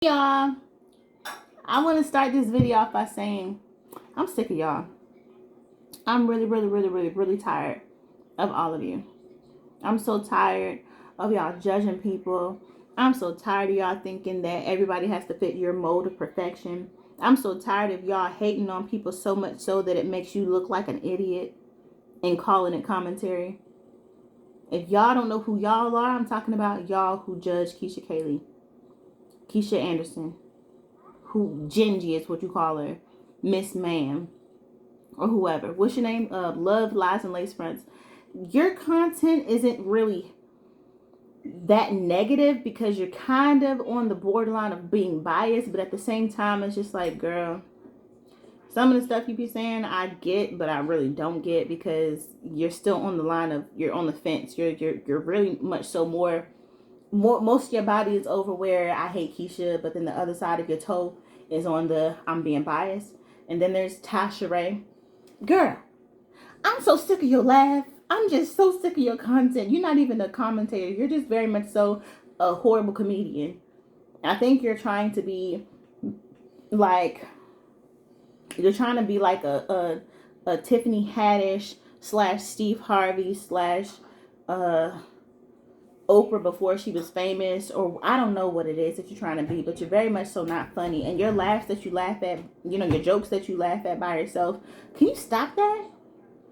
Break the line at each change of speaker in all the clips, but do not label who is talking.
Y'all, I want to start this video off by saying I'm sick of y'all. I'm really tired of all of you. I'm so tired of y'all judging people. I'm so tired of y'all thinking that everybody has to fit your mold of perfection. I'm so tired of y'all hating on people so much so that it makes you look like an idiot and calling it commentary. If y'all don't know who y'all are, I'm talking about y'all who judge Keesha Kaylee, Keisha Anderson, who Gingy is what you call her, Miss Ma'am, or whoever. What's your name? Love, Lies, and Lace Fronts. Your content isn't really that negative because you're kind of on the borderline of being biased, but at the same time, it's just like, girl, some of the stuff you be saying I get, but I really don't get because you're still on the line of, you're on the fence. You're really much so more most of your body is over where I hate Keisha, but then the other side of your toe is on the I'm being biased. And then there's Tasha Ray. Girl, I'm so sick of your laugh. I'm just so sick of your content. You're not even a commentator. You're just very much so a horrible comedian. I think you're trying to be like a Tiffany Haddish slash Steve Harvey slash Oprah before she was famous, or I don't know what it is that you're trying to be, but you're very much so not funny. And your laughs that you laugh at, your jokes that you laugh at by yourself, can you stop that?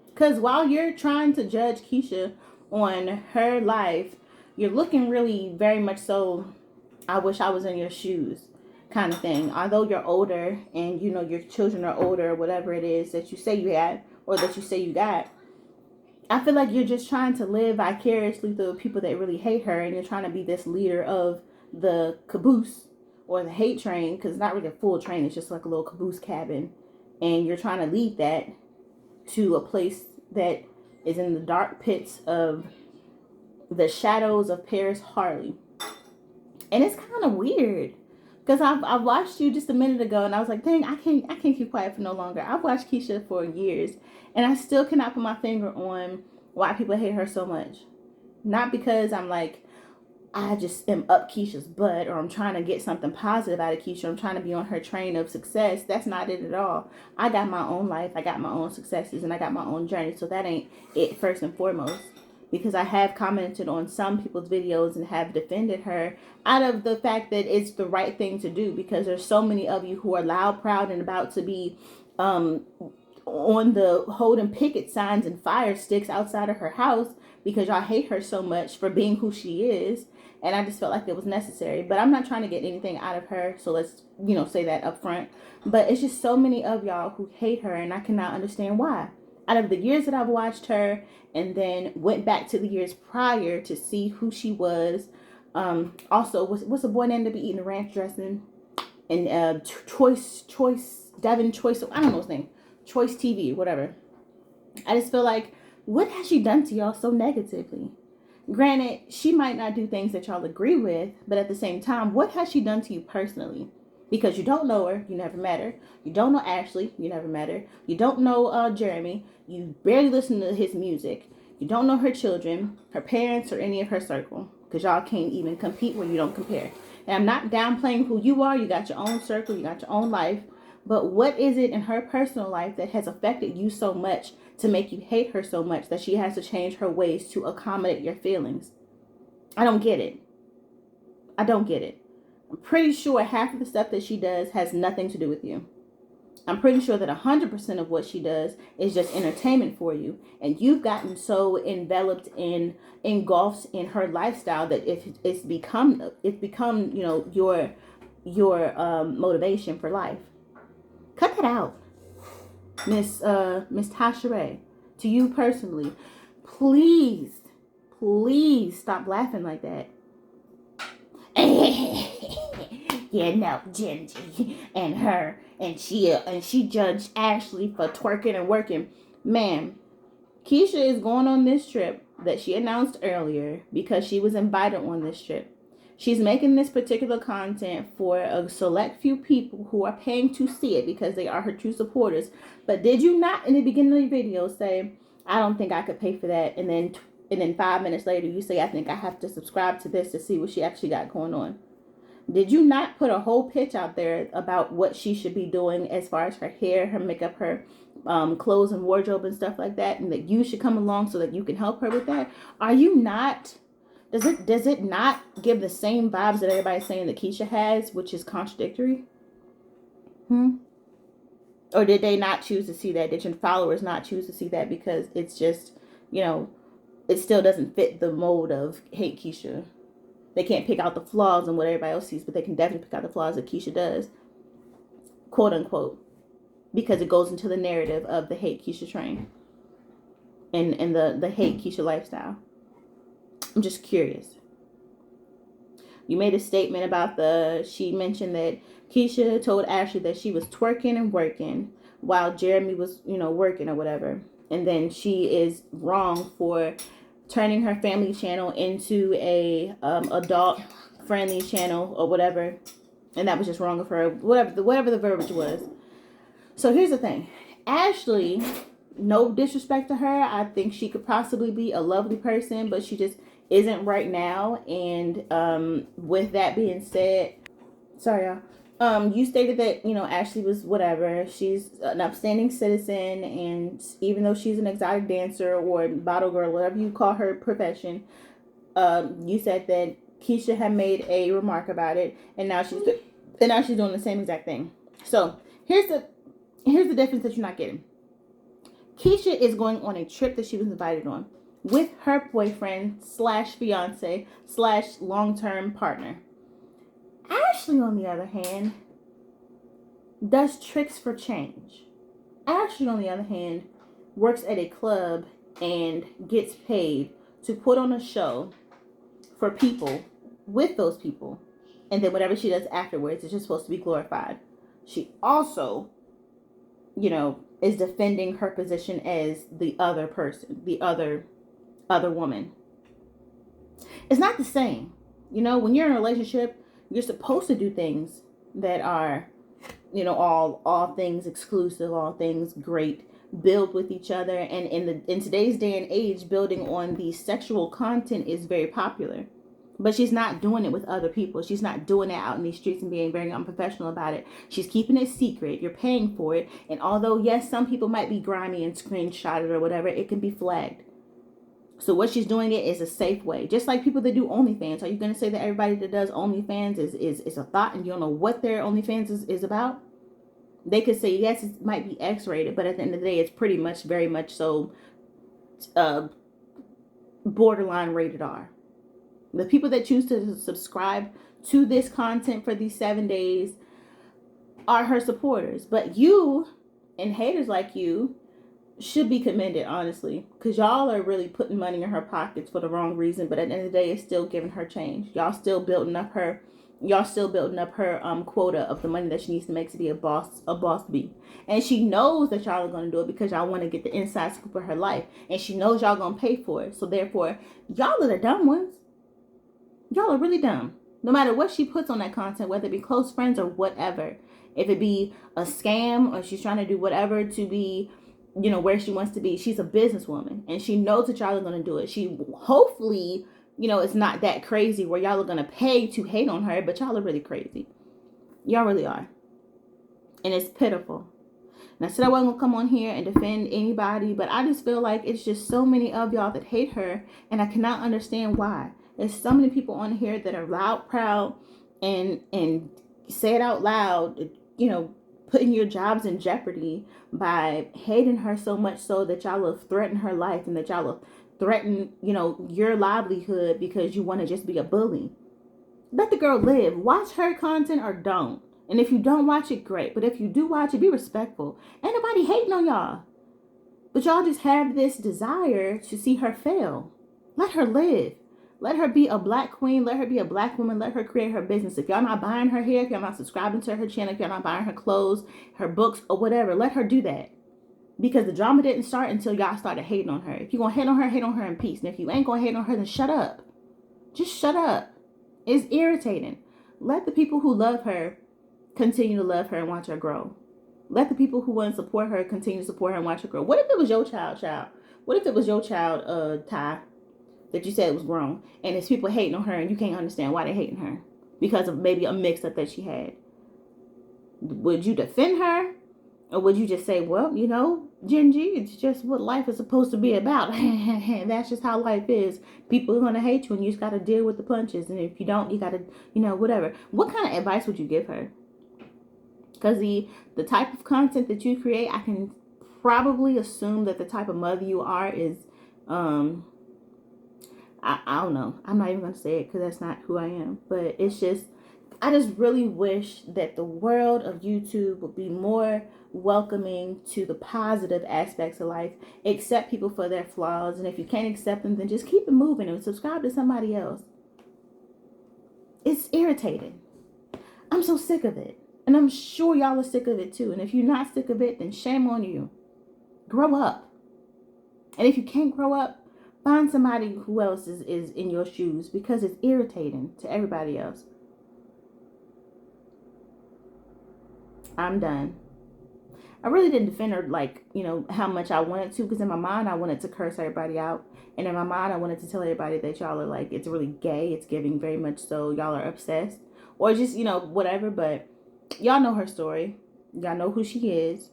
Because while you're trying to judge Keisha on her life, you're looking really very much so, I wish I was in your shoes kind of thing. Although you're older and your children are older, whatever it is that you say you had or that you say you got, I feel like you're just trying to live vicariously through people that really hate her, and you're trying to be this leader of the caboose or the hate train, because it's not really a full train, it's just like a little caboose cabin, and you're trying to lead that to a place that is in the dark pits of the shadows of Paris Harley. And it's kind of weird because I've watched you just a minute ago, and I was like, dang, I can't keep quiet for no longer. I've watched Keisha for years, and I still cannot put my finger on why people hate her so much. Not because I'm like, I just am up Keisha's butt, or I'm trying to get something positive out of Keisha, I'm trying to be on her train of success. That's not it at all. I got my own life, I got my own successes, and I got my own journey, so that ain't it first and foremost. Because I have commented on some people's videos and have defended her out of the fact that it's the right thing to do, because there's so many of you who are loud, proud, and about to be on the holding picket signs and fire sticks outside of her house because y'all hate her so much for being who she is. And I just felt like it was necessary. But I'm not trying to get anything out of her, so let's say that up front. But it's just so many of y'all who hate her, and I cannot understand why. Out of the years that I've watched her, and then went back to the years prior to see who she was. Also, what's a boy named to be eating the ranch dressing? And Devin Choice, I don't know his name. Choice TV, whatever. I just feel like, what has she done to y'all so negatively? Granted, she might not do things that y'all agree with, but at the same time, what has she done to you personally? Because you don't know her, you never met her. You don't know Ashley, you never met her. You don't know Jeremy, you barely listen to his music. You don't know her children, her parents, or any of her circle. Because y'all can't even compete when you don't compare. And I'm not downplaying who you are. You got your own circle, you got your own life. But what is it in her personal life that has affected you so much to make you hate her so much that she has to change her ways to accommodate your feelings? I don't get it. I don't get it. I'm pretty sure half of the stuff that she does has nothing to do with you. I'm pretty sure that 100% of what she does is just entertainment for you. And you've gotten so engulfed in her lifestyle that it's become your motivation for life. Cut that out, Miss Tasha Ray. To you personally, please stop laughing like that. Gingy and her, and she judged Ashley for twerking and working. Man, Keisha is going on this trip that she announced earlier because she was invited on this trip. She's making this particular content for a select few people who are paying to see it because they are her true supporters. But did you not in the beginning of the video say, I don't think I could pay for that, and then 5 minutes later you say, I think I have to subscribe to this to see what she actually got going on? Did you not put a whole pitch out there about what she should be doing as far as her hair, her makeup, her clothes and wardrobe and stuff like that, and that you should come along so that you can help her with that? Are you not? Does it not give the same vibes that everybody's saying that Keesha has, which is contradictory? Or did they not choose to see that? Did your followers not choose to see that because it's just, it still doesn't fit the mold of hate Keesha? They can't pick out the flaws in what everybody else sees, but they can definitely pick out the flaws that Keesha does, quote unquote, because it goes into the narrative of the hate Keesha train and the hate Keesha lifestyle. I'm just curious. You made a statement about she mentioned that Keesha told Ashley that she was twerking and working while Jeremy was, working or whatever. And then she is wrong for turning her family channel into a adult friendly channel or whatever. And that was just wrong of her, whatever the verbiage was. So here's the thing. Ashley, no disrespect to her, I think she could possibly be a lovely person, but she just isn't right now. And with that being said, sorry y'all, you stated that Ashley was whatever, she's an upstanding citizen, and even though she's an exotic dancer or bottle girl, whatever you call her profession, you said that Keesha had made a remark about it, and now she's doing the same exact thing. So here's the difference that you're not getting. Keesha is going on a trip that she was invited on with her boyfriend / fiance / long-term partner. Ashley, on the other hand, does tricks for change. Ashley, on the other hand, works at a club and gets paid to put on a show for people with those people. And then whatever she does afterwards is just supposed to be glorified. She also, is defending her position as the other person, the other woman. It's not the same. When you're in a relationship, you're supposed to do things that are, all things exclusive, all things great, build with each other. And in today's day and age, building on the sexual content is very popular. But she's not doing it with other people. She's not doing it out in these streets and being very unprofessional about it. She's keeping it secret. You're paying for it. And although, yes, some people might be grimy and screenshotted or whatever, it can be flagged. So what she's doing it is a safe way. Just like people that do OnlyFans. Are you going to say that everybody that does OnlyFans is a thought and you don't know what their OnlyFans is about? They could say, yes, it might be X-rated, but at the end of the day, it's pretty much, very much so, borderline rated R. The people that choose to subscribe to this content for these 7 days are her supporters. But you and haters like you should be commended, honestly, because y'all are really putting money in her pockets for the wrong reason. But at the end of the day, it's still giving her change. Y'all still building up her quota of the money that she needs to make to be a boss bee. And she knows that y'all are going to do it because y'all want to get the inside scoop of her life, and she knows y'all going to pay for it. So therefore, y'all are the dumb ones. Y'all are really dumb. No matter what she puts on that content, whether it be close friends or whatever, if it be a scam or she's trying to do whatever to be, where she wants to be, she's a businesswoman and she knows that y'all are going to do it. She hopefully, it's not that crazy where y'all are going to pay to hate on her, but y'all are really crazy. Y'all really are. And it's pitiful. And I said I wasn't going to come on here and defend anybody, but I just feel like it's just so many of y'all that hate her, and I cannot understand why. There's so many people on here that are loud, proud, and say it out loud, putting your jobs in jeopardy by hating her so much so that y'all will threaten her life and that y'all will threaten, your livelihood because you want to just be a bully. Let the girl live. Watch her content or don't. And if you don't watch it, great. But if you do watch it, be respectful. Ain't nobody hating on y'all. But y'all just have this desire to see her fail. Let her live. Let her be a black queen. Let her be a black woman. Let her create her business. If y'all not buying her hair, if y'all not subscribing to her channel, if y'all not buying her clothes, her books, or whatever, let her do that. Because the drama didn't start until y'all started hating on her. If you're going to hate on her in peace. And if you ain't going to hate on her, then shut up. Just shut up. It's irritating. Let the people who love her continue to love her and watch her grow. Let the people who want to support her continue to support her and watch her grow. What if it was your child? What if it was your child, Ty, that you said was grown, and there's people hating on her and you can't understand why they're hating her? because of maybe a mix-up that she had. Would you defend her? Or would you just say, well, you know, Gen G, it's just what life is supposed to be about. That's just how life is. People are going to hate you and you just got to deal with the punches. And if you don't, you got to, you know, whatever. What kind of advice would you give her? Because the type of content that you create, I can probably assume that the type of mother you are is, I don't know. I'm not even going to say it because that's not who I am. But it's just, I just really wish that the world of YouTube would be more welcoming to the positive aspects of life. Accept people for their flaws. And if you can't accept them, then just keep it moving and subscribe to somebody else. It's irritating. I'm so sick of it. And I'm sure y'all are sick of it too. And if you're not sick of it, then shame on you. Grow up. And if you can't grow up, find somebody who else is in your shoes, because it's irritating to everybody else. I'm done. I really didn't defend her like, you know, how much I wanted to, because in my mind I wanted to curse everybody out. And in my mind I wanted to tell everybody that y'all are like, it's really gay. It's giving very much so y'all are obsessed. Or just, you know, whatever. But y'all know her story. Y'all know who she is.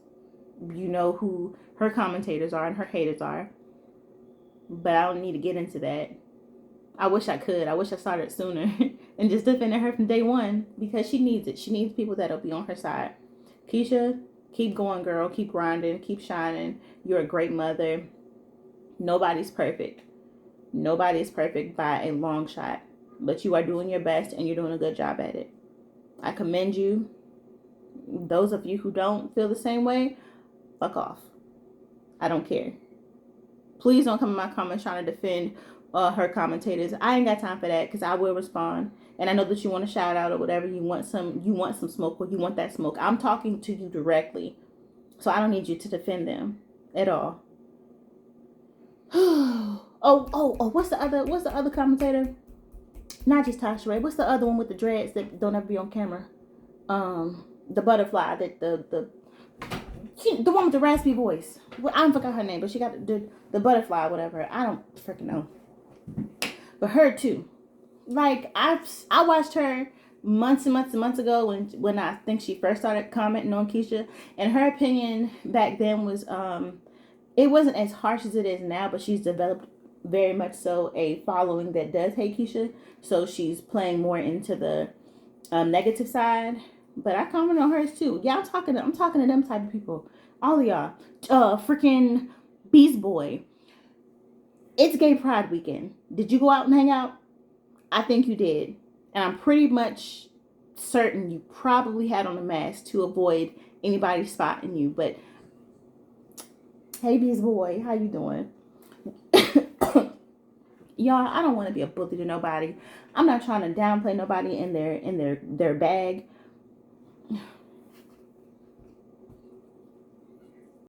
You know who her commentators are and her haters are. But I don't need to get into that. I wish I could. I wish I started sooner and just defended her from day one, because she needs it. She needs people that'll be on her side. Keesha, keep going, girl. Keep grinding. Keep shining. You're a great mother. Nobody's perfect. Nobody is perfect by a long shot. But you are doing your best and you're doing a good job at it. I commend you. Those of you who don't feel the same way, fuck off. I don't care. Please don't come in my comments trying to defend her commentators. I ain't got time for that, because I will respond. And I know that you want a shout out or whatever. You want some smoke, or you want that smoke. I'm talking to you directly. So I don't need you to defend them at all. What's the other commentator? Not just Tasha Ray. What's the other one with the dreads that don't ever be on camera? The butterfly, that the one with the raspy voice. I don't forgot her name, but she got the butterfly, whatever. I don't freaking know. But her too. Like I watched her months and months and months ago when I think she first started commenting on Keesha, and her opinion back then was it wasn't as harsh as it is now, but she's developed very much so a following that does hate Keesha, so she's playing more into the negative side. But I comment on hers too. Yeah, I'm talking to them type of people. All of y'all. Freaking Beast Boy. It's Gay Pride weekend. Did you go out and hang out? I think you did. And I'm pretty much certain you probably had on a mask to avoid anybody spotting you. But hey, Beast Boy, how you doing? Y'all, I don't want to be a bully to nobody. I'm not trying to downplay nobody in their bag.